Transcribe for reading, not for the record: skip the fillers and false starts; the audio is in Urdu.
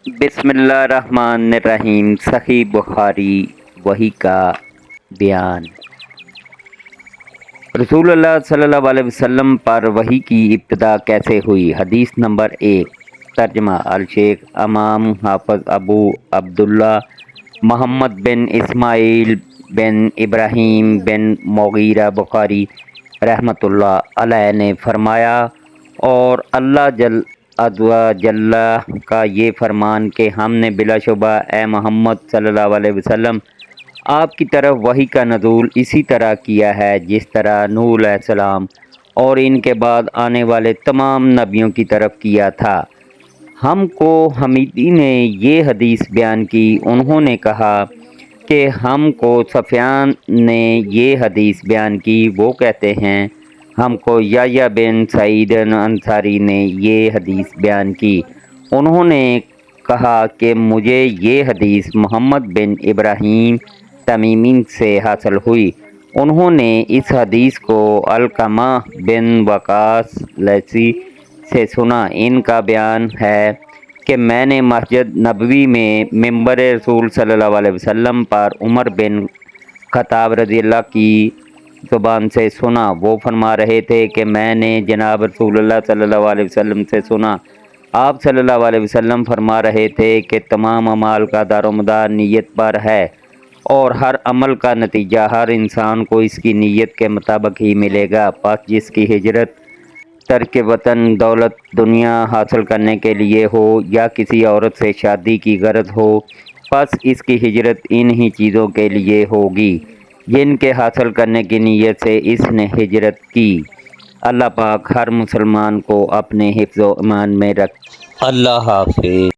بسم اللہ الرحمن الرحیم۔ صحیح بخاری وحی کا بیان۔ رسول اللہ صلی اللہ علیہ وسلم پر وحی کی ابتدا کیسے ہوئی؟ حدیث نمبر 1۔ ترجمہ الشیخ امام حافظ ابو عبداللہ محمد بن اسماعیل بن ابراہیم بن مغیرہ بخاری رحمۃ اللہ علیہ نے فرمایا، اور اللہ جل کا یہ فرمان کہ ہم نے بلا شبہ اے محمد صلی اللہ علیہ وسلم آپ کی طرف وحی کا نزول اسی طرح کیا ہے جس طرح نوح علیہ السلام اور ان کے بعد آنے والے تمام نبیوں کی طرف کیا تھا۔ ہم کو حمیدی نے یہ حدیث بیان کی، انہوں نے کہا کہ ہم کو سفیان نے یہ حدیث بیان کی، وہ کہتے ہیں ہم کو یحییٰ بن سعید انصاری نے یہ حدیث بیان کی، انہوں نے کہا کہ مجھے یہ حدیث محمد بن ابراہیم تمیمی سے حاصل ہوئی، انہوں نے اس حدیث کو علقمہ بن وقاص لیثی سے سنا۔ ان کا بیان ہے کہ میں نے مسجد نبوی میں ممبر رسول صلی اللہ علیہ وسلم پر عمر بن خطاب رضی اللہ کی زبان سے سنا، وہ فرما رہے تھے کہ میں نے جناب رسول اللہ صلی اللہ علیہ وسلم سے سنا، آپ صلی اللہ علیہ وسلم فرما رہے تھے کہ تمام اعمال کا دار و مدار نیت پر ہے، اور ہر عمل کا نتیجہ ہر انسان کو اس کی نیت کے مطابق ہی ملے گا۔ پس جس کی ہجرت ترک وطن دولت دنیا حاصل کرنے کے لیے ہو یا کسی عورت سے شادی کی غرض ہو، پس اس کی ہجرت انہی چیزوں کے لیے ہوگی جن کے حاصل کرنے کی نیت سے اس نے ہجرت کی۔ اللہ پاک ہر مسلمان کو اپنے حفظ و امان میں رکھے۔ اللہ حافظ۔